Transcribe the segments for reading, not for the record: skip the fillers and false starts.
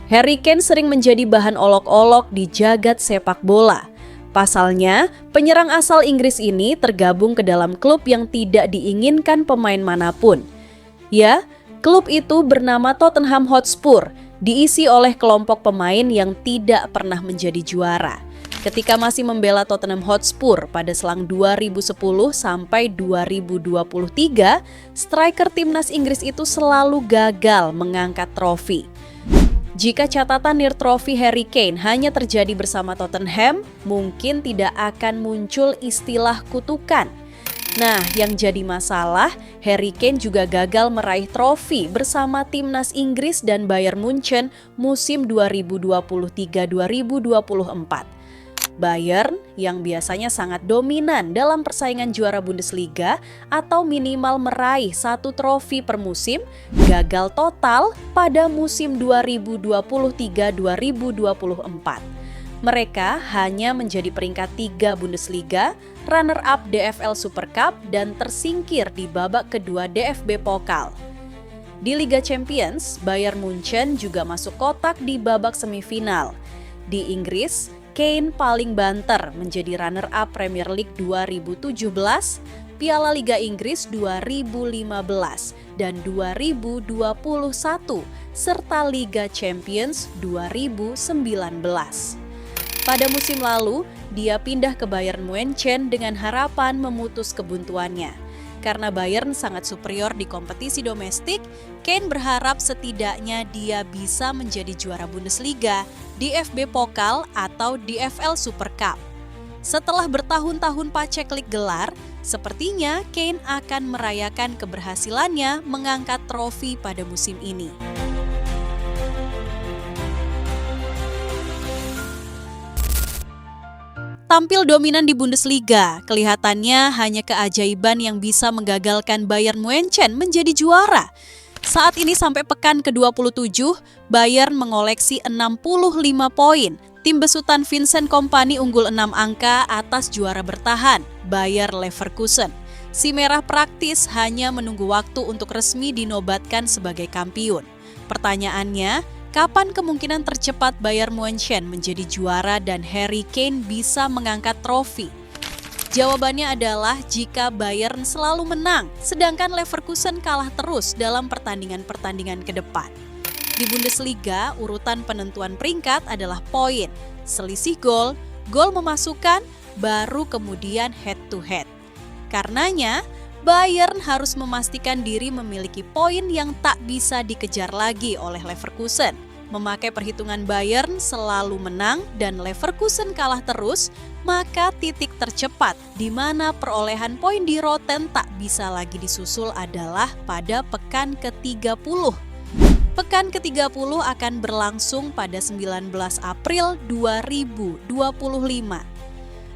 Harry Kane sering menjadi bahan olok-olok di jagat sepak bola. Pasalnya, penyerang asal Inggris ini tergabung ke dalam klub yang tidak diinginkan pemain manapun. Ya, klub itu bernama Tottenham Hotspur, diisi oleh kelompok pemain yang tidak pernah menjadi juara. Ketika masih membela Tottenham Hotspur pada selang 2010 sampai 2023, striker timnas Inggris itu selalu gagal mengangkat trofi. Jika catatan nir trofi Harry Kane hanya terjadi bersama Tottenham, mungkin tidak akan muncul istilah kutukan. Nah, yang jadi masalah, Harry Kane juga gagal meraih trofi bersama timnas Inggris dan Bayern Munchen musim 2023-2024. Bayern yang biasanya sangat dominan dalam persaingan juara Bundesliga atau minimal meraih 1 trofi per musim, gagal total pada musim 2023-2024. Mereka hanya menjadi peringkat 3 Bundesliga, runner-up DFL Super Cup, dan tersingkir di babak kedua DFB Pokal. Di Liga Champions, Bayern Munchen juga masuk kotak di babak semifinal. Di Inggris, Kane paling banter menjadi runner-up Premier League 2017, Piala Liga Inggris 2015 dan 2021, serta Liga Champions 2019. Pada musim lalu, dia pindah ke Bayern Munchen dengan harapan memutus kebuntuannya. Karena Bayern sangat superior di kompetisi domestik, Kane berharap setidaknya dia bisa menjadi juara Bundesliga, DFB Pokal atau DFL Super Cup. Setelah bertahun-tahun paceklik gelar, sepertinya Kane akan merayakan keberhasilannya mengangkat trofi pada musim ini. Tampil dominan di Bundesliga, kelihatannya hanya keajaiban yang bisa menggagalkan Bayern Munchen menjadi juara. Saat ini sampai pekan ke-27, Bayern mengoleksi 65 poin. Tim besutan Vincent Kompany unggul 6 angka atas juara bertahan, Bayer Leverkusen. Si Merah praktis hanya menunggu waktu untuk resmi dinobatkan sebagai kampiun. Pertanyaannya, kapan kemungkinan tercepat Bayern Munchen menjadi juara dan Harry Kane bisa mengangkat trofi? Jawabannya adalah jika Bayern selalu menang, sedangkan Leverkusen kalah terus dalam pertandingan-pertandingan ke depan. Di Bundesliga, urutan penentuan peringkat adalah poin, selisih gol, gol memasukkan, baru kemudian head-to-head. Karenanya, Bayern harus memastikan diri memiliki poin yang tak bisa dikejar lagi oleh Leverkusen. Memakai perhitungan Bayern selalu menang dan Leverkusen kalah terus, maka titik tercepat di mana perolehan poin di Rotten tak bisa lagi disusul adalah pada pekan ke-30. Pekan ke-30 akan berlangsung pada 19 April 2025.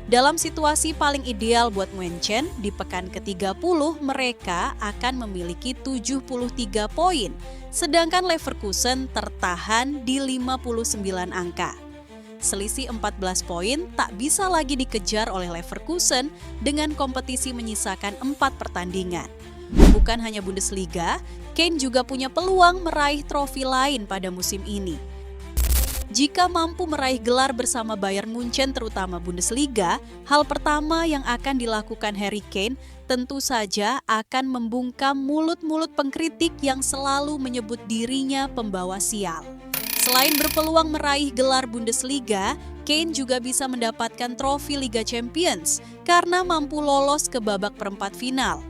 Dalam situasi paling ideal buat Munchen, di pekan ke-30 mereka akan memiliki 73 poin, sedangkan Leverkusen tertahan di 59 angka. Selisih 14 poin tak bisa lagi dikejar oleh Leverkusen dengan kompetisi menyisakan 4 pertandingan. Bukan hanya Bundesliga, Kane juga punya peluang meraih trofi lain pada musim ini. Jika mampu meraih gelar bersama Bayern Munchen terutama Bundesliga, hal pertama yang akan dilakukan Harry Kane tentu saja akan membungkam mulut-mulut pengkritik yang selalu menyebut dirinya pembawa sial. Selain berpeluang meraih gelar Bundesliga, Kane juga bisa mendapatkan trofi Liga Champions karena mampu lolos ke babak perempat final.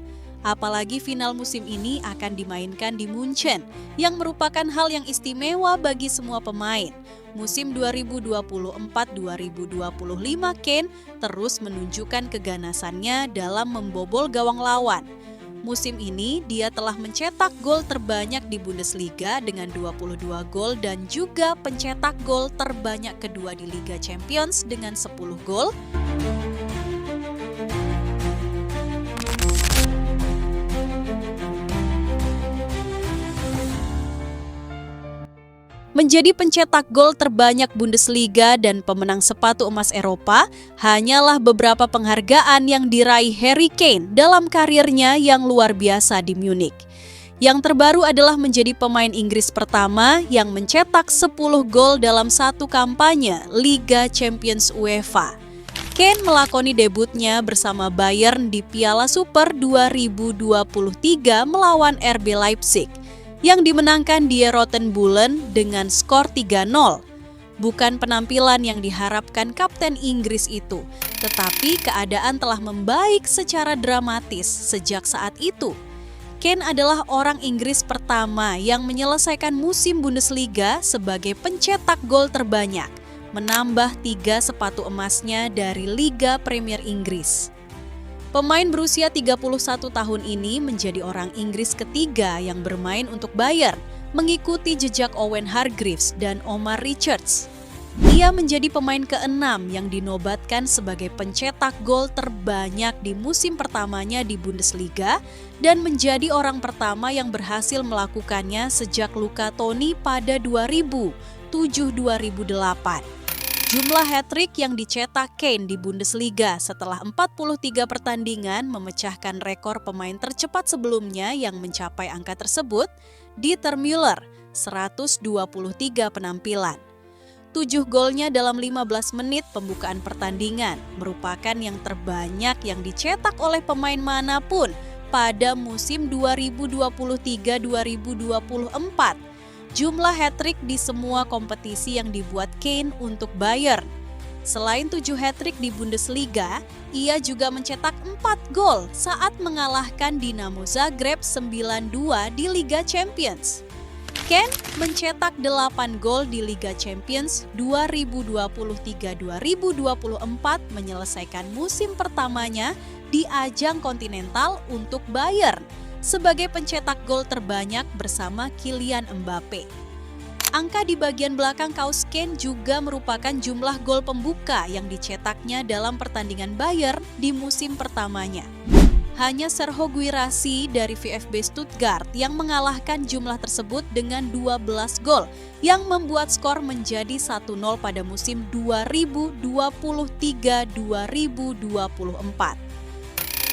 Apalagi final musim ini akan dimainkan di Munchen, yang merupakan hal yang istimewa bagi semua pemain. Musim 2024-2025 Kane terus menunjukkan keganasannya dalam membobol gawang lawan. Musim ini dia telah mencetak gol terbanyak di Bundesliga dengan 22 gol dan juga pencetak gol terbanyak kedua di Liga Champions dengan 10 gol. Menjadi pencetak gol terbanyak Bundesliga dan pemenang sepatu emas Eropa hanyalah beberapa penghargaan yang diraih Harry Kane dalam karirnya yang luar biasa di Munich. Yang terbaru adalah menjadi pemain Inggris pertama yang mencetak 10 gol dalam satu kampanye Liga Champions UEFA. Kane melakoni debutnya bersama Bayern di Piala Super 2023 melawan RB Leipzig yang dimenangkan Die Roten Bullen dengan skor 3-0. Bukan penampilan yang diharapkan Kapten Inggris itu, tetapi keadaan telah membaik secara dramatis sejak saat itu. Kane adalah orang Inggris pertama yang menyelesaikan musim Bundesliga sebagai pencetak gol terbanyak, menambah 3 sepatu emasnya dari Liga Premier Inggris. Pemain berusia 31 tahun ini menjadi orang Inggris ketiga yang bermain untuk Bayern, mengikuti jejak Owen Hargreaves dan Omar Richards. Ia menjadi pemain ke-6 yang dinobatkan sebagai pencetak gol terbanyak di musim pertamanya di Bundesliga dan menjadi orang pertama yang berhasil melakukannya sejak Luca Toni pada 2007-2008. Jumlah hat-trick yang dicetak Kane di Bundesliga setelah 43 pertandingan memecahkan rekor pemain tercepat sebelumnya yang mencapai angka tersebut, Dieter Müller, 123 penampilan. 7 golnya dalam 15 menit pembukaan pertandingan merupakan yang terbanyak yang dicetak oleh pemain manapun pada musim 2023-2024. Jumlah hat-trick di semua kompetisi yang dibuat Kane untuk Bayern. Selain 7 hat-trick di Bundesliga, ia juga mencetak 4 gol saat mengalahkan Dinamo Zagreb 9-2 di Liga Champions. Kane mencetak 8 gol di Liga Champions 2023-2024 menyelesaikan musim pertamanya di ajang kontinental untuk Bayern sebagai pencetak gol terbanyak bersama Kylian Mbappe. Angka di bagian belakang kaos Kane juga merupakan jumlah gol pembuka yang dicetaknya dalam pertandingan Bayern di musim pertamanya. Hanya Serhou Guirassy dari VfB Stuttgart yang mengalahkan jumlah tersebut dengan 12 gol yang membuat skor menjadi 1-0 pada musim 2023-2024.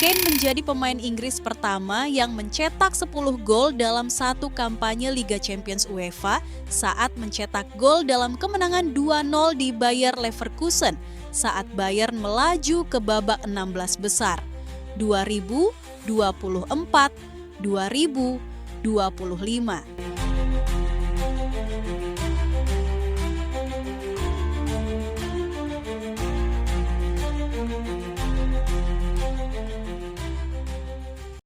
Kane menjadi pemain Inggris pertama yang mencetak 10 gol dalam satu kampanye Liga Champions UEFA saat mencetak gol dalam kemenangan 2-0 di Bayer Leverkusen saat Bayern melaju ke babak 16 besar. 2024-2025.